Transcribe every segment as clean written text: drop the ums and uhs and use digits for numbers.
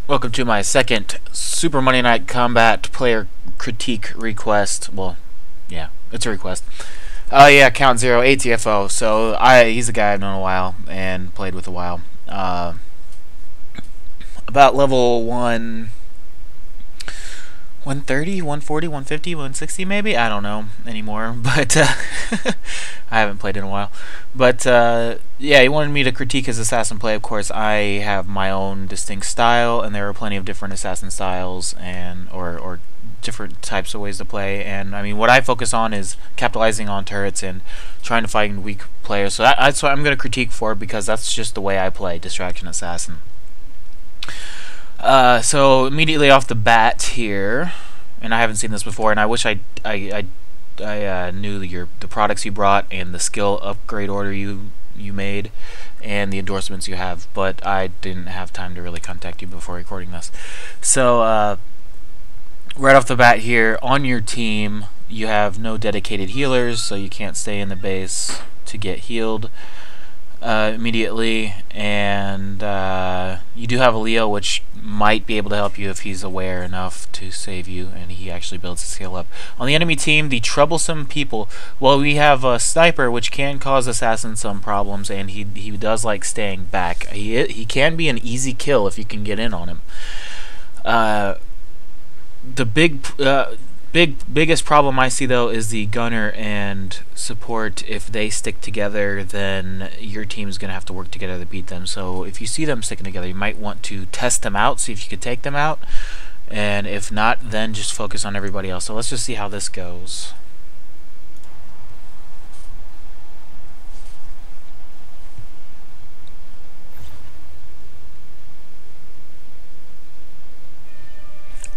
Welcome to my second Super Monday Night Combat player critique request. Well, yeah, it's a request. Yeah, Count Zero, ATFO. So he's a guy I've known a while and played with a while. About level 130, 140, 150, 160 maybe? I don't know anymore, but I haven't played in a while. But yeah, he wanted me to critique his assassin play. Of course, I have my own distinct style, and there are plenty of different assassin styles and or different types of ways to play. And I mean, what I focus on is capitalizing on turrets and trying to find weak players. So that's what I'm going to critique for, because that's just the way I play Distraction Assassin. So immediately off the bat here, and I haven't seen this before, and I wish I knew the products you brought and the skill upgrade order you made and the endorsements you have, but I didn't have time to really contact you before recording this. So right off the bat here, on your team you have no dedicated healers, so you can't stay in the base to get healed immediately, and you do have a Leo, which might be able to help you if he's aware enough to save you, and he actually builds his skill up. On the enemy team, the troublesome people, well, we have a sniper, which can cause assassins some problems, and he does like staying back. He can be an easy kill if you can get in on him. The biggest problem I see, though, is the gunner and support. If they stick together, then your team is going to have to work together to beat them. So if you see them sticking together, you might want to test them out, see if you could take them out, and if not, then just focus on everybody else. So let's just see how this goes.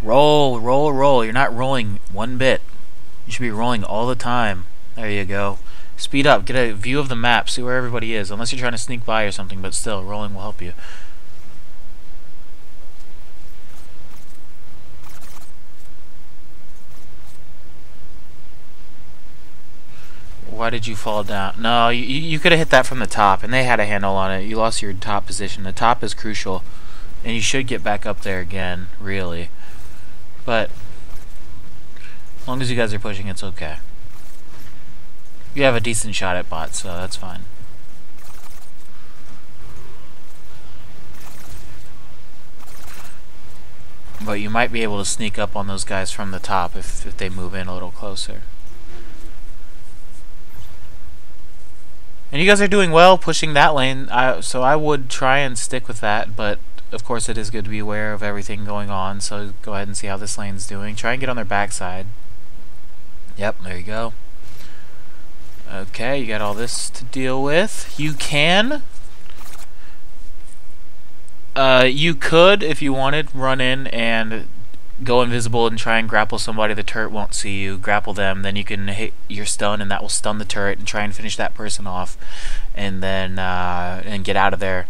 Roll, roll, roll. You're not rolling one bit. You should be rolling all the time. There you go. Speed up. Get a view of the map. See where everybody is. Unless you're trying to sneak by or something, but still, rolling will help you. Why did you fall down? No, you could have hit that from the top, and they had a handle on it. You lost your top position. The top is crucial, and you should get back up there again, really. But as long as you guys are pushing, it's okay. You have a decent shot at bots, so that's fine. But you might be able to sneak up on those guys from the top if they move in a little closer. And you guys are doing well pushing that lane, so I would try and stick with that, but of course it is good to be aware of everything going on, so go ahead and see how this lane's doing. Try and get on their backside. Yep, there you go. Okay, you got all this to deal with. You can. You could, if you wanted, run in and go invisible and try and grapple somebody. The turret won't see you. Grapple them, then you can hit your stun, and that will stun the turret, and try and finish that person off, and then and get out of there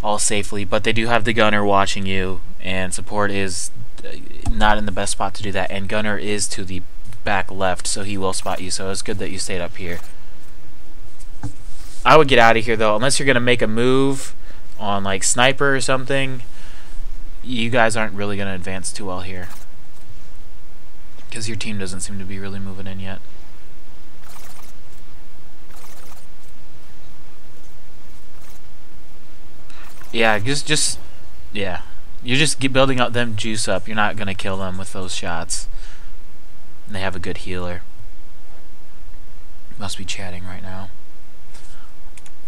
all safely. But they do have the gunner watching you, and support is not in the best spot to do that, and gunner is to the back left, so he will spot you, so it's good that you stayed up here. I would get out of here, though, unless you're going to make a move on like sniper or something. You guys aren't really going to advance too well here, because your team doesn't seem to be really moving in yet. Yeah, yeah. You're just building up them juice up. You're not gonna kill them with those shots. And they have a good healer. Must be chatting right now.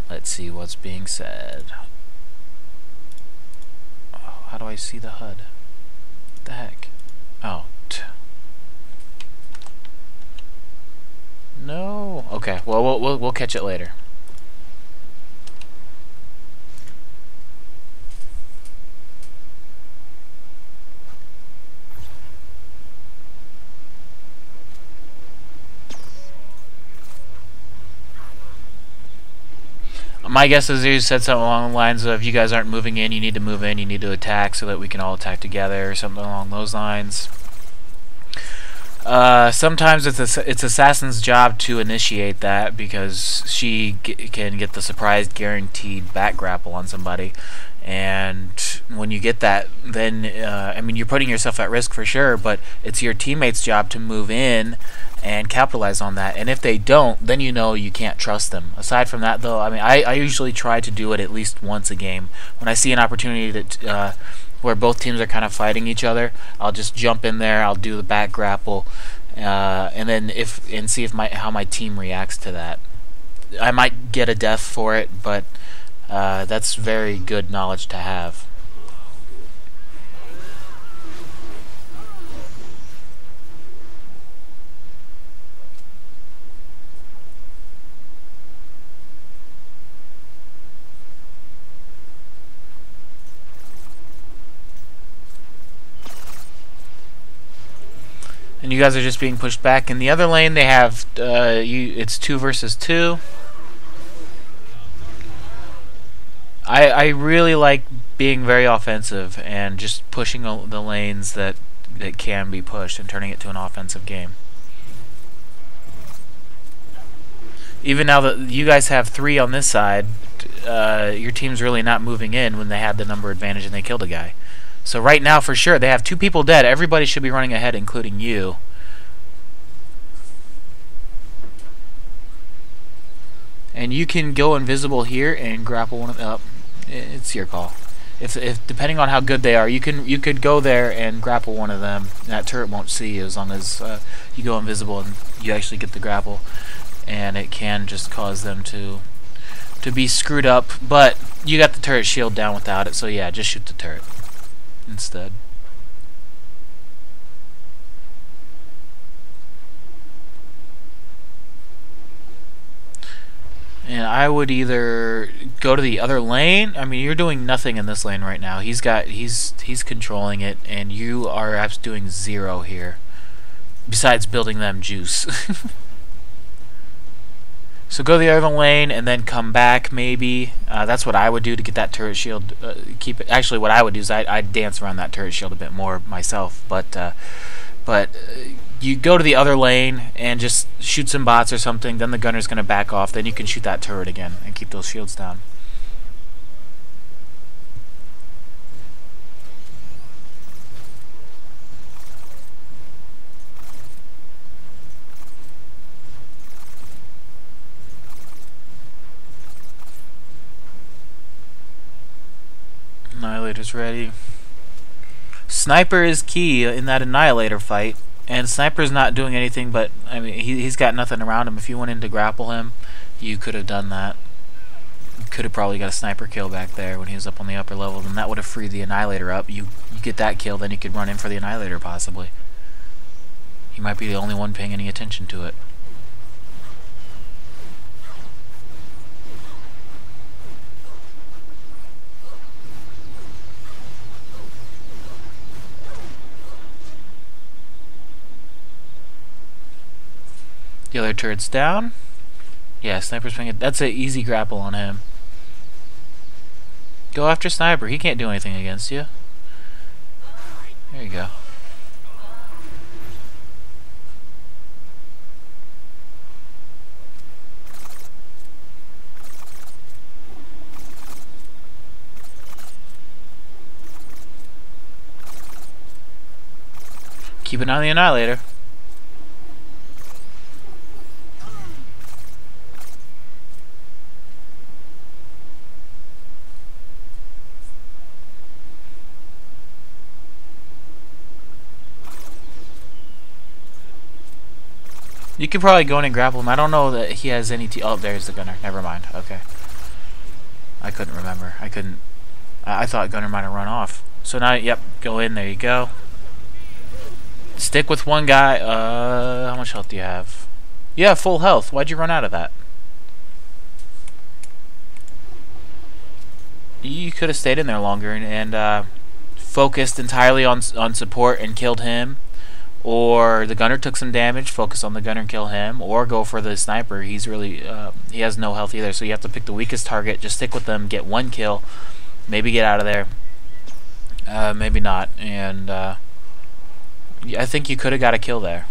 Let's see what's being said. Oh, how do I see the HUD? What the heck? Oh. No. Okay. Well, we'll catch it later. My guess is you said something along the lines of, you guys aren't moving in, you need to move in, you need to attack so that we can all attack together, or something along those lines. Sometimes it's Assassin's job to initiate that, because she can get the surprise guaranteed back grapple on somebody, And when you get that, then I mean, you're putting yourself at risk for sure, but it's your teammates' job to move in and capitalize on that. And if they don't, then you know you can't trust them. Aside from that, though, I mean, I usually try to do it at least once a game. When I see an opportunity that where both teams are kind of fighting each other, I'll just jump in there. I'll do the back grapple, and then see if how my team reacts to that. I might get a death for it, but that's very good knowledge to have. And you guys are just being pushed back. In the other lane, they have it's 2 versus 2. I really like being very offensive and just pushing the lanes that can be pushed and turning it to an offensive game. Even now that you guys have 3 on this side, your team's really not moving in when they had the number advantage and they killed a guy. So right now, for sure, they have 2 people dead. Everybody should be running ahead, including you. And you can go invisible here and grapple one of them. It's your call. If depending on how good they are, you could go there and grapple one of them. That turret won't see you as long as you go invisible and you actually get the grapple. And it can just cause them to be screwed up. But you got the turret shield down without it, so yeah, just shoot the turret instead. And I would either go to the other lane. I mean, you're doing nothing in this lane right now. He's controlling it, and you are doing 0 here. Besides building them juice. So go to the other lane and then come back, maybe. That's what I would do to get that turret shield. Keep it. Actually, what I would do is I'd dance around that turret shield a bit more myself. But you go to the other lane and just shoot some bots or something. Then the gunner's going to back off. Then you can shoot that turret again and keep those shields down. Annihilator's ready. Sniper is key in that Annihilator fight, and Sniper's not doing anything but, I mean, he's got nothing around him. If you went in to grapple him, you could have done that. You could have probably got a sniper kill back there when he was up on the upper level, and that would have freed the Annihilator up. You get that kill, then you could run in for the Annihilator possibly. He might be the only one paying any attention to it. The other turret's down. Yeah, Sniper's playing it. That's an easy grapple on him. Go after Sniper. He can't do anything against you. There you go. Keep an eye on the Annihilator. You could probably go in and grapple him. I don't know that he has any oh, there's the gunner. Never mind. Okay. I couldn't remember. I thought gunner might have run off. So now, yep, go in. There you go. Stick with one guy. How much health do you have? You have full health. Why'd you run out of that? You could have stayed in there longer and focused entirely on support and killed him. Or the gunner took some damage, focus on the gunner and kill him, or go for the sniper. He's really he has no health either, so you have to pick the weakest target, just stick with them, get one kill, maybe get out of there, maybe not, and I think you could have got a kill there.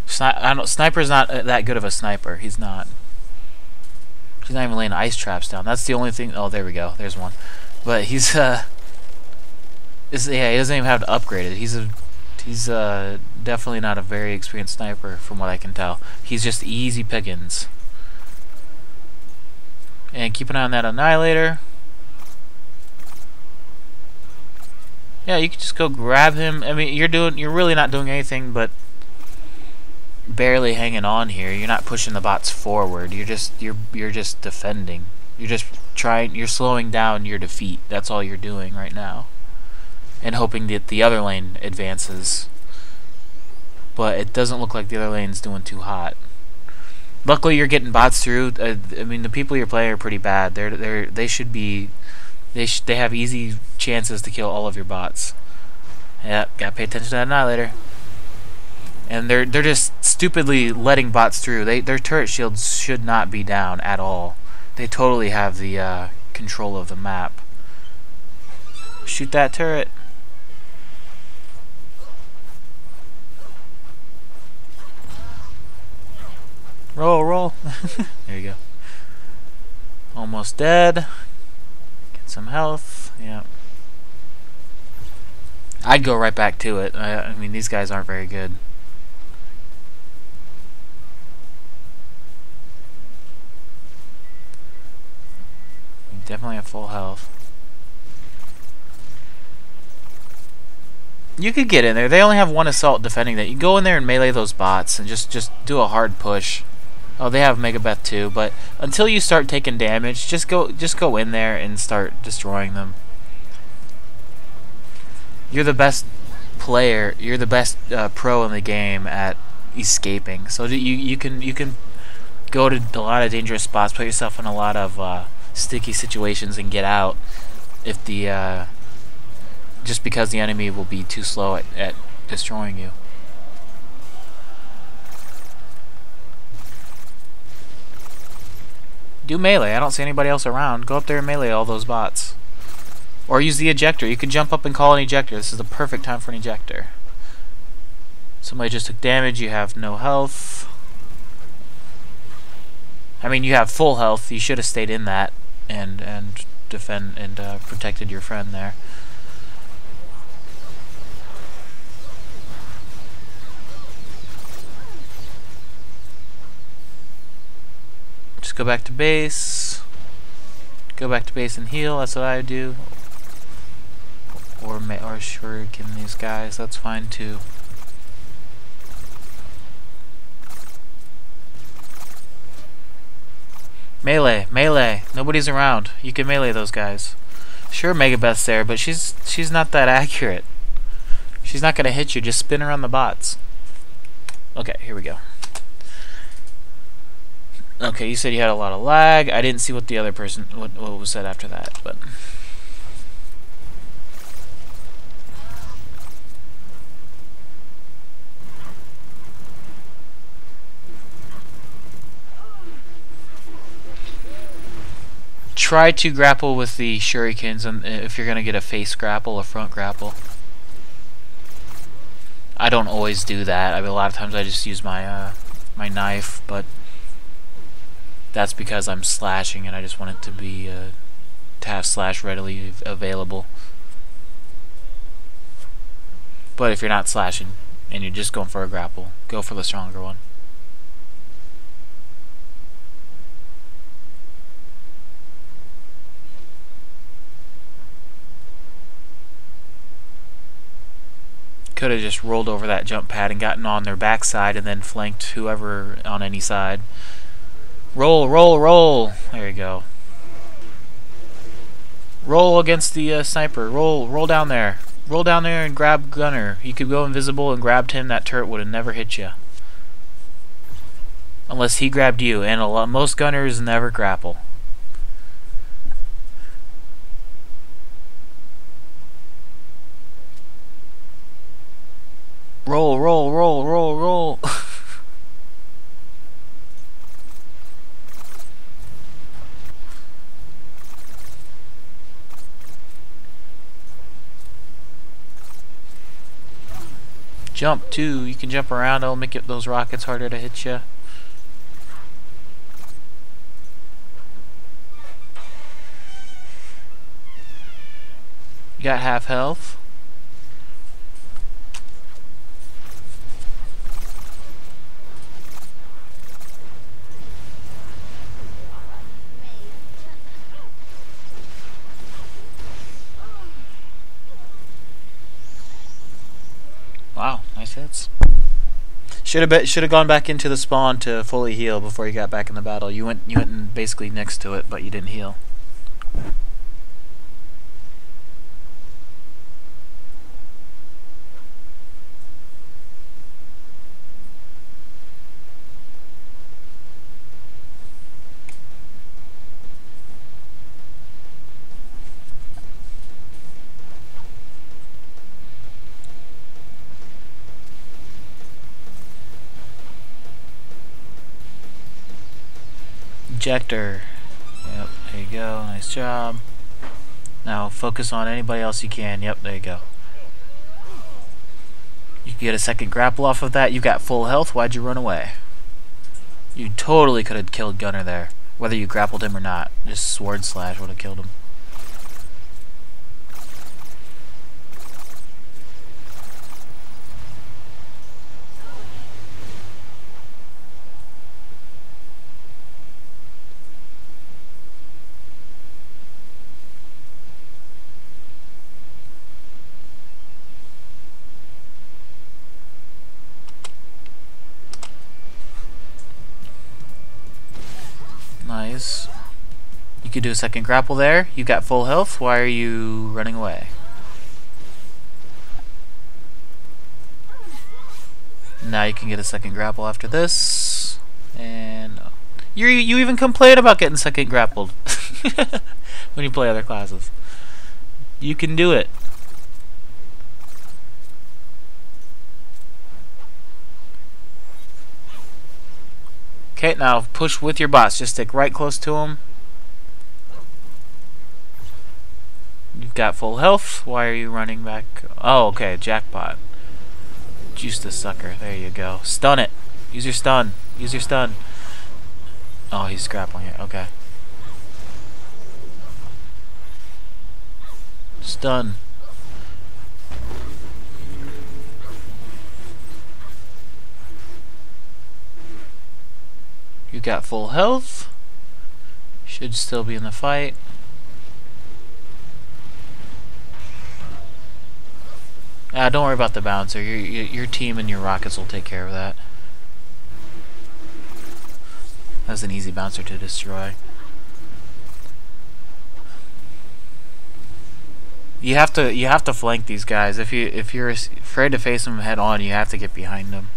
Sniper's not that good of a sniper. He's not. He's not even laying ice traps down. That's the only thing. Oh, there we go. There's one. But he's yeah, he doesn't even have to upgrade it. He's definitely not a very experienced sniper from what I can tell. He's just easy pickings. And keep an eye on that annihilator. Yeah, you can just go grab him. I mean, you're really not doing anything but barely hanging on here. You're not pushing the bots forward. You're just defending. You're slowing down your defeat. That's all you're doing right now. And hoping that the other lane advances. But it doesn't look like the other lane's doing too hot. Luckily, you're getting bots through. I mean, the people you're playing are pretty bad. They have easy chances to kill all of your bots. Yep, gotta pay attention to that annihilator. And they're just stupidly letting bots through. Their turret shields should not be down at all. They totally have the control of the map. Shoot that turret. Roll. There you go. Almost dead. Get some health. Yeah. I'd go right back to it. I mean, these guys aren't very good. You definitely have full health. You could get in there. They only have one assault defending that. You go in there and melee those bots and just do a hard push. Oh, they have Megabeth too, but until you start taking damage, just go in there and start destroying them. You're the best player. You're the best pro in the game at escaping. So you can go to a lot of dangerous spots, put yourself in a lot of sticky situations, and get out if the just because the enemy will be too slow at destroying you. Do melee. I don't see anybody else around. Go up there and melee all those bots. Or use the ejector. You can jump up and call an ejector. This is the perfect time for an ejector. Somebody just took damage. You have no health. I mean, you have full health. You should have stayed in that and defend and protected your friend there. Just go back to base. Go back to base and heal. That's what I do. Or shuriken these guys. That's fine too. Melee. Nobody's around. You can melee those guys. Sure, Megabeth's there, but she's not that accurate. She's not gonna hit you. Just spin around the bots. Okay, here we go. Okay, you said you had a lot of lag. I didn't see what the other person what was said after that, but try to grapple with the shurikens, and if you're gonna get a face grapple, a front grapple. I don't always do that. I mean, a lot of times I just use my my knife, but that's because I'm slashing and I just want it to be to have slash readily available. But if you're not slashing and you're just going for a grapple, go for the stronger one. Could have just rolled over that jump pad and gotten on their backside and then flanked whoever on any side. Roll. There you go. Roll against the sniper. Roll down there. Roll down there and grab Gunner. You could go invisible and grabbed him. That turret would have never hit you. Unless he grabbed you. And most Gunners never grapple. Roll. Jump too. You can jump around. It'll make those rockets harder to hit you. got half health. Wow, nice hits. Should have gone back into the spawn to fully heal before you got back in the battle. You went in basically next to it, but you didn't heal. Ejector. Yep, there you go. Nice job. Now focus on anybody else you can. Yep, there you go. You can get a second grapple off of that. You got full health. Why'd you run away? You totally could have killed Gunner there, whether you grappled him or not. Just sword slash would have killed him. Nice. You could do a second grapple there. You got full health. Why are you running away? Now you can get a second grapple after this. And no. You even complain about getting second grappled when you play other classes. You can do it. Okay, now push with your bots. Just stick right close to them. You've got full health. Why are you running back? Oh, okay, jackpot. Juice the sucker. There you go. Stun it. Use your stun. Use your stun. Oh, he's grappling it. Okay. Stun. You got full health. Should still be in the fight. Don't worry about the bouncer. Your team and your rockets will take care of that. That's an easy bouncer to destroy. You have to flank these guys. If you're afraid to face them head on, you have to get behind them.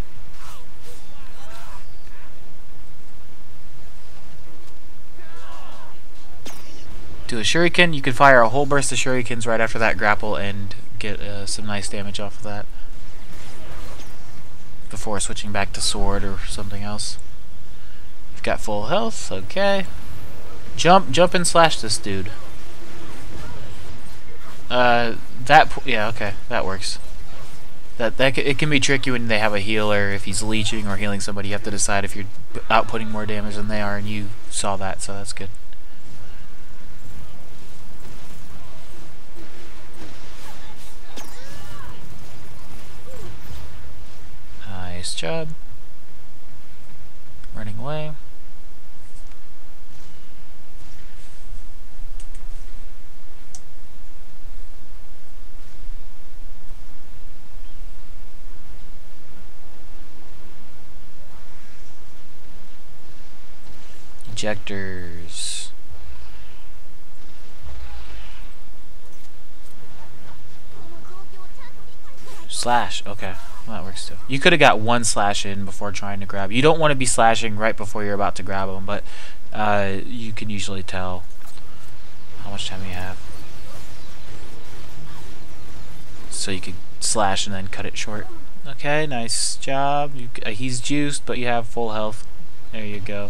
Do a shuriken. You can fire a whole burst of shurikens right after that grapple and get some nice damage off of that before switching back to sword or something else. You've got full health. Okay. Jump and slash this dude. Yeah, okay, that works. It can be tricky when they have a healer. If he's leeching or healing somebody, you have to decide if you're outputting more damage than they are, and you saw that, so that's good. Nice job. Running away. Ejectors. Slash, okay. Well, that works too. You could have got one slash in before trying to grab. You don't want to be slashing right before you're about to grab them, but you can usually tell how much time you have. So you could slash and then cut it short. Okay, nice job. He's juiced, but you have full health. There you go.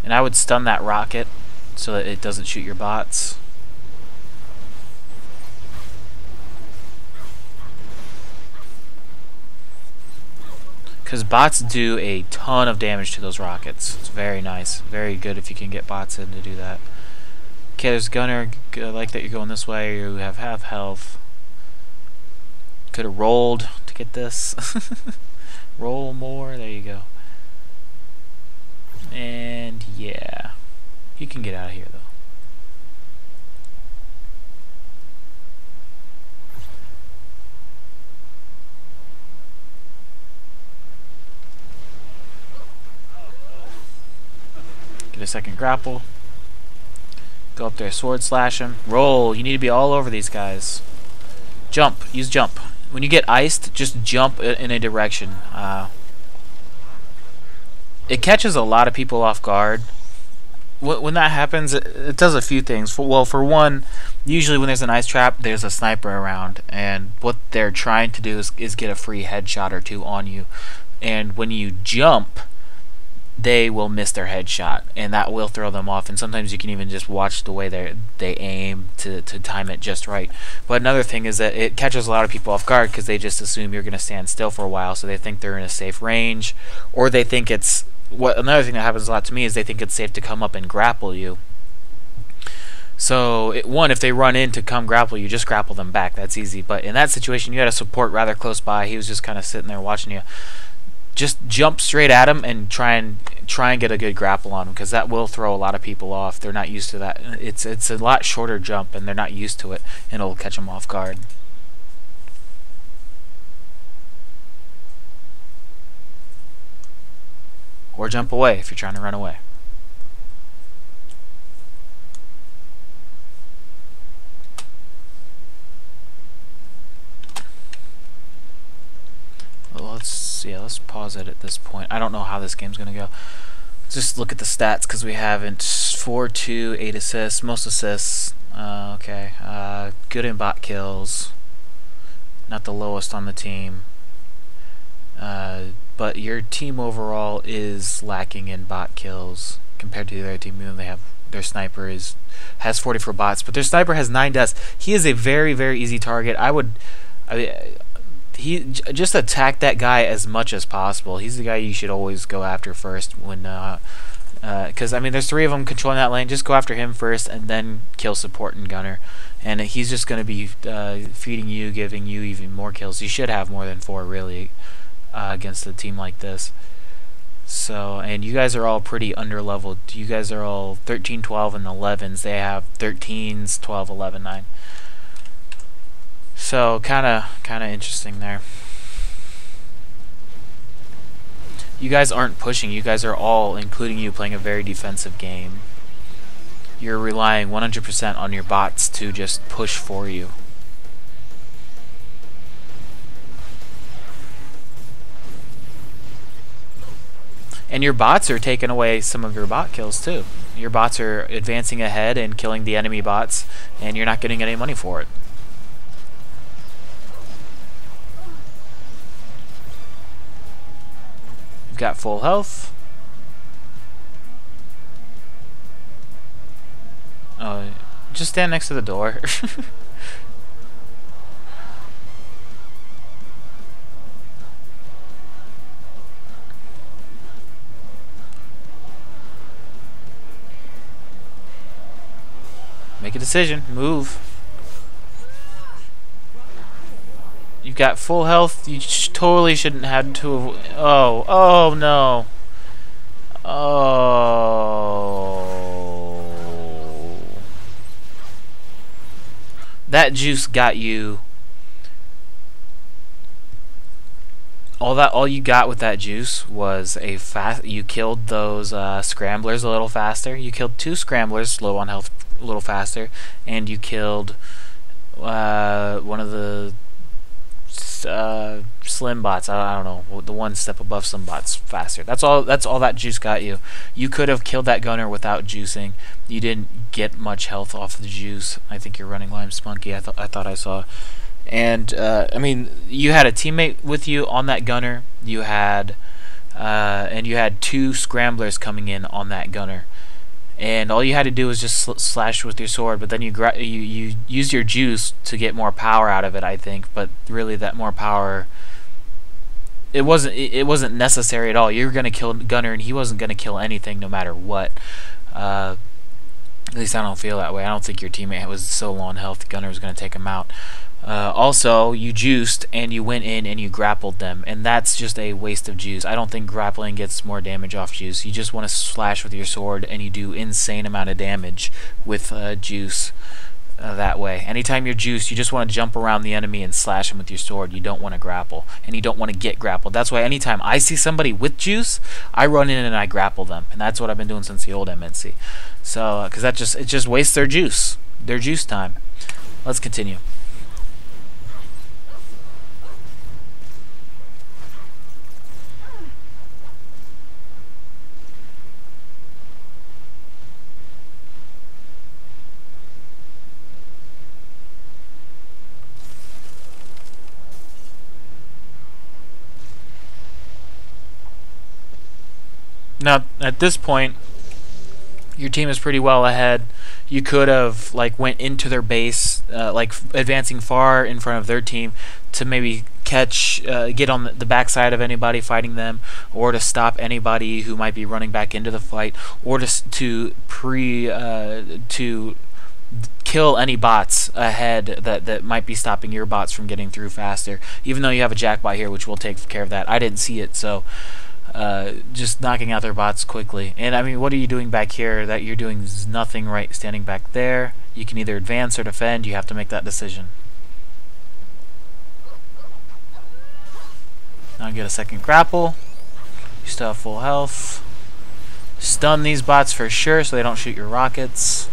And I would stun that rocket so that it doesn't shoot your bots. because bots do a ton of damage to those rockets. It's very nice, very good if you can get bots in to do that. Okay, there's Gunner. I like that you're going this way. You have half health. Could have rolled to get this. Roll more. There you go. And yeah, you can get out of here though. Get a second grapple. Go up there, sword slash him. Roll. You need to be all over these guys. Jump. Use jump. When you get iced, just jump in a direction. It catches a lot of people off guard. When that happens, it does a few things. Well, for one, usually when there's an ice trap, there's a sniper around, and what they're trying to do is get a free headshot or two on you. And when you jump, they will miss their headshot, and that will throw them off. And sometimes you can even just watch the way they aim to time it just right. But another thing is that it catches a lot of people off guard because they just assume you're going to stand still for a while, so they think they're in a safe range, or they think it's another thing that happens a lot to me is they think it's safe to come up and grapple you. So one, if they run in to come grapple you, just grapple them back. That's easy. But in that situation, you had a support rather close by. He was just kind of sitting there watching you. Just jump straight at him and try and get a good grapple on him, because that will throw a lot of people off. They're not used to that. It's a lot shorter jump, and they're not used to it, and it'll catch them off guard. Or jump away if you're trying to run away. Let's pause it at this point. I don't know how this game's gonna go. Just look at the stats, because we haven't 4-2, 8 assists, most assists. Okay, good in bot kills. Not the lowest on the team. But your team overall is lacking in bot kills compared to the other team. Even they have their sniper has 44 bots, but their sniper has 9 deaths. He is a very, very easy target. He just attack that guy as much as possible. He's the guy you should always go after first when because I mean there's 3 of them controlling that lane. Just go after him first and then kill support and gunner, and he's just going to be feeding you, giving you even more kills. You should have more than 4 really against a team like this. So, and you guys are all pretty underleveled. You guys are all 13, 12, and 11s. They have 13s, 12, 11, 9. So kind of interesting there. You guys aren't pushing. You guys are all, including you, playing a very defensive game. You're relying 100% on your bots to just push for you. And your bots are taking away some of your bot kills too. Your bots are advancing ahead and killing the enemy bots, and you're not getting any money for it. You've got full health. Oh, just stand next to the door. Make a decision. Move. You've got full health. You totally shouldn't have to. Oh no. Oh. That juice got you. All you got with that juice was a fast. You killed those scramblers a little faster. You killed 2 scramblers low on health a little faster, and you killed one of the slim bots. I don't know, the one step above slim bots faster. That's all that juice got you. You could have killed that gunner without juicing. You didn't get much health off the juice. I think you're running Lime Spunky. I thought I saw. And I mean, you had a teammate with you on that gunner. You had 2 scramblers coming in on that gunner. And all you had to do was just slash with your sword, but then you use your juice to get more power out of it, I think. But really, that more power it wasn't necessary at all. You were gonna kill Gunner, and he wasn't gonna kill anything, no matter what. At least I don't feel that way. I don't think your teammate was so low on health. Gunner was gonna take him out. Also, you juiced and you went in and you grappled them, and that's just a waste of juice. I don't think grappling gets more damage off juice. You just want to slash with your sword, and you do insane amount of damage with juice. That way, anytime you're juiced, you just want to jump around the enemy and slash him with your sword. You don't want to grapple, and you don't want to get grappled. That's why anytime I see somebody with juice, I run in and I grapple them, and that's what I've been doing since the old MNC. So, because it just wastes their juice time. Let's continue. Now, at this point, your team is pretty well ahead. You could have went into their base, advancing far in front of their team to maybe get on the backside of anybody fighting them, or to stop anybody who might be running back into the fight, or to kill any bots ahead that might be stopping your bots from getting through faster. Even though you have a jackbot here, which will take care of that. I didn't see it, so. Just knocking out their bots quickly. And I mean, what are you doing back here? That you're doing nothing right standing back there. You can either advance or defend. You have to make that decision. Now get a second grapple. You still have full health. Stun these bots for sure so they don't shoot your rockets.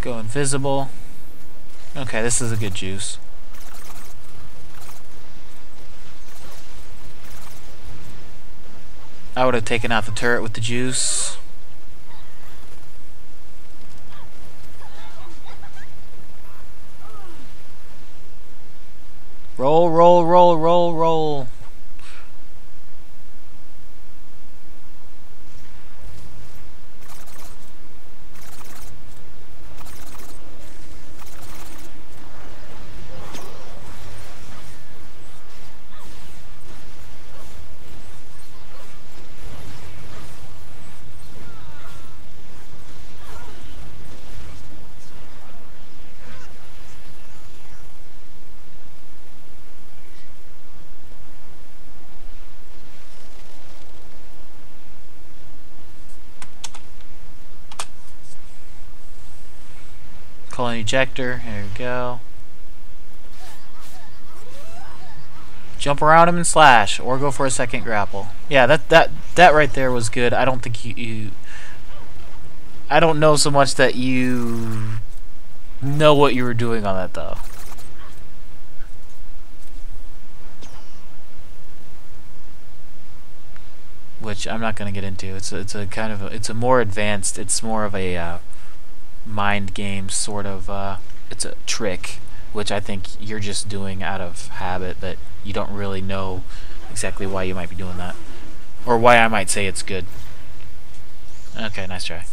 Go invisible. Okay, this is a good juice. I would have taken out the turret with the juice. Roll, roll, roll, roll, roll. Call an ejector. There we go. Jump around him and slash, or go for a second grapple. Yeah, that right there was good. I don't think you I don't know so much that you know what you were doing on that though. Which I'm not going to get into. It's a kind of it's a more advanced. It's more of a mind game sort of. It's a trick, which I think you're just doing out of habit, that you don't really know exactly why you might be doing that, or why I might say it's good. Okay, nice try.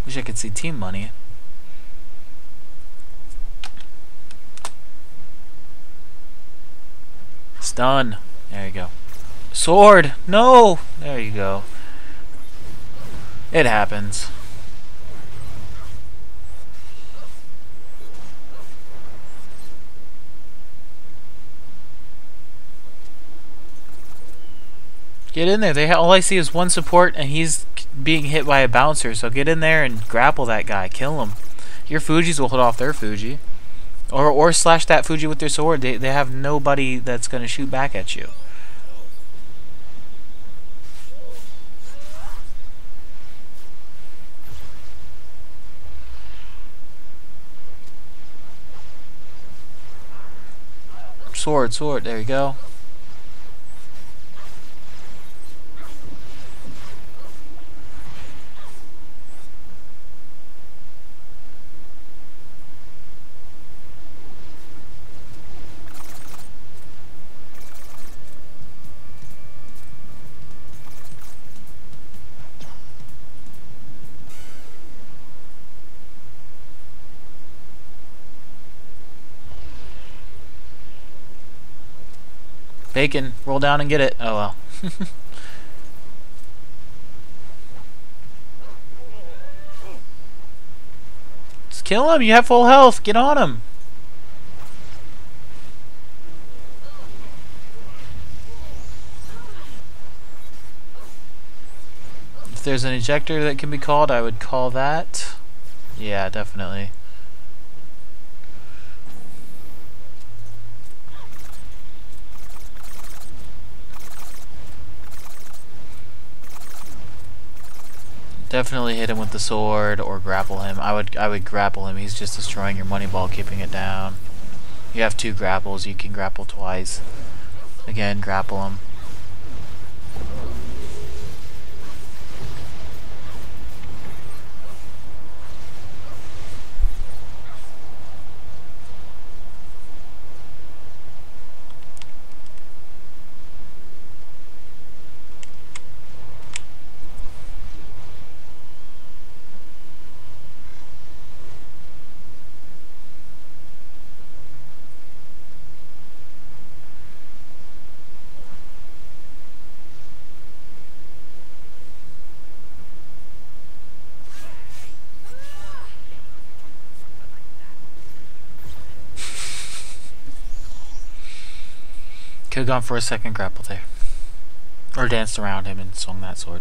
Wish I could see team money. Stun. There you go. Sword! No! There you go. It happens. Get in there. All I see is one support, and he's being hit by a bouncer. So get in there and grapple that guy. Kill him. Your Fujis will hold off their Fuji, or slash that Fuji with their sword. They have nobody that's gonna shoot back at you. Sword. There you go. Bacon, roll down and get it. Oh well. Just kill him. You have full health. Get on him. If there's an ejector that can be called, I would call that. Yeah, definitely. Definitely hit him with the sword or grapple him. I would grapple him. He's just destroying your money ball, keeping it down. You have 2 grapples. You can grapple twice. Again, grapple him. Could have gone for a second grapple there. Or danced around him and swung that sword.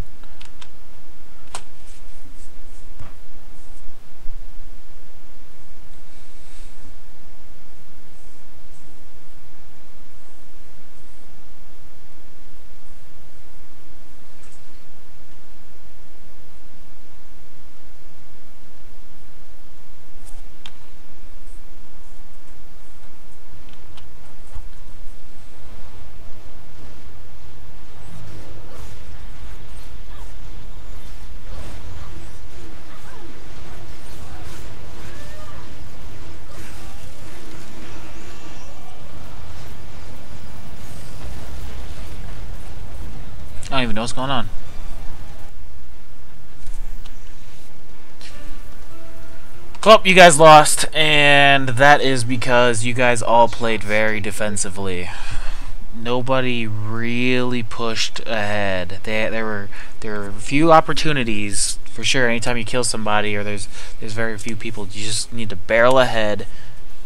I don't even know what's going on. Well, you guys lost, and that is because you guys all played very defensively. Nobody really pushed ahead. There were a few opportunities for sure. Anytime you kill somebody, or there's very few people, you just need to barrel ahead,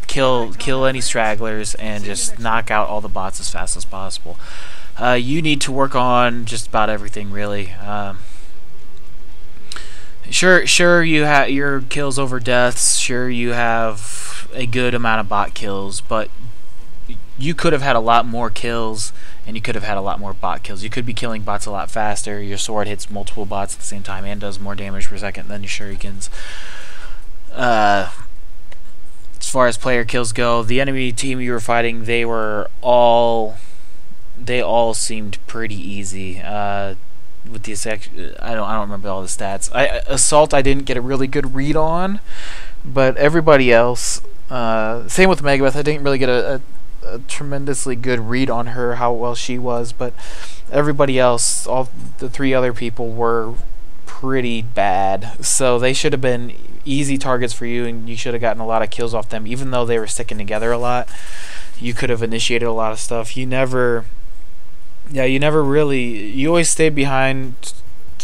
kill any stragglers, and just knock out all the bots as fast as possible. You need to work on just about everything, really. Sure, you have your kills over deaths. Sure, you have a good amount of bot kills, but you could have had a lot more kills, and you could have had a lot more bot kills. You could be killing bots a lot faster. Your sword hits multiple bots at the same time and does more damage per second than your shurikens. As far as player kills go, the enemy team you were fighting, they all seemed pretty easy. With the exception, I don't remember all the stats. Assault, I didn't get a really good read on, but everybody else, same with Megadeth, I didn't really get a tremendously good read on her, how well she was, but everybody else, all the 3 other people, were pretty bad. So they should have been easy targets for you, and you should have gotten a lot of kills off them, even though they were sticking together a lot. You could have initiated a lot of stuff. You never really, you always stayed behind.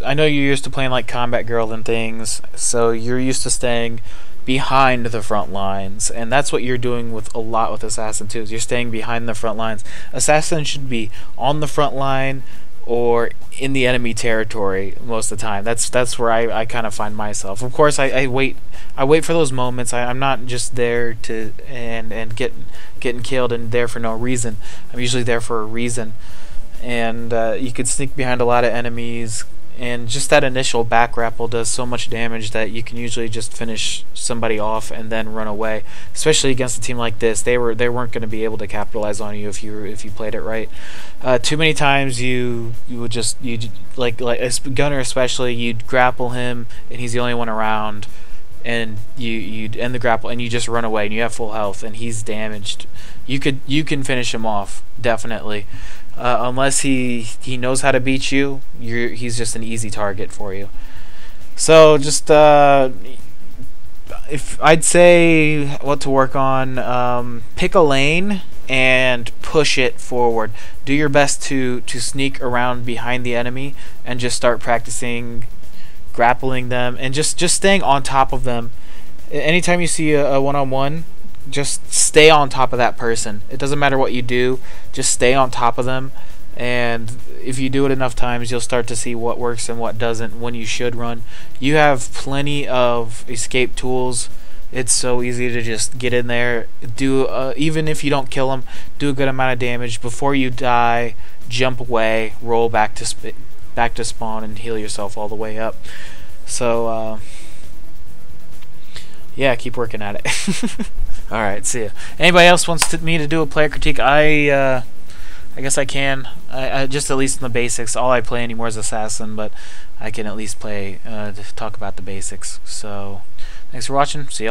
I know you're used to playing like Combat Girl and things, so you're used to staying behind the front lines, and that's what you're doing with a lot with Assassin too, is you're staying behind the front lines. Assassin should be on the front line or in the enemy territory most of the time. That's where I kind of find myself. Of course, I wait for those moments. I'm not just there to and getting killed and there for no reason. I'm usually there for a reason. And you could sneak behind a lot of enemies, and just that initial back grapple does so much damage that you can usually just finish somebody off and then run away. Especially against a team like this, they weren't going to be able to capitalize on you if you played it right. Too many times you would just like Gunner especially, you'd grapple him and he's the only one around, and you'd end the grapple and you just run away and you have full health and he's damaged. You can finish him off, definitely. Unless he knows how to beat you, he's just an easy target for you. So just if I'd say what to work on, pick a lane and push it forward. Do your best to sneak around behind the enemy and just start practicing grappling them and just staying on top of them. Anytime you see a one-on-one, just stay on top of that person. It doesn't matter what you do, just stay on top of them. And if you do it enough times, you'll start to see what works and what doesn't, when you should run. You have plenty of escape tools. It's so easy to just get in there, do even if you don't kill them, do a good amount of damage before you die. Jump away, roll back to spawn, and heal yourself all the way up. So yeah, keep working at it. All right, see ya. Anybody else wants me to do a player critique? I guess I can. I just at least in the basics. All I play anymore is Assassin, but I can at least play to talk about the basics. So thanks for watching. See y'all.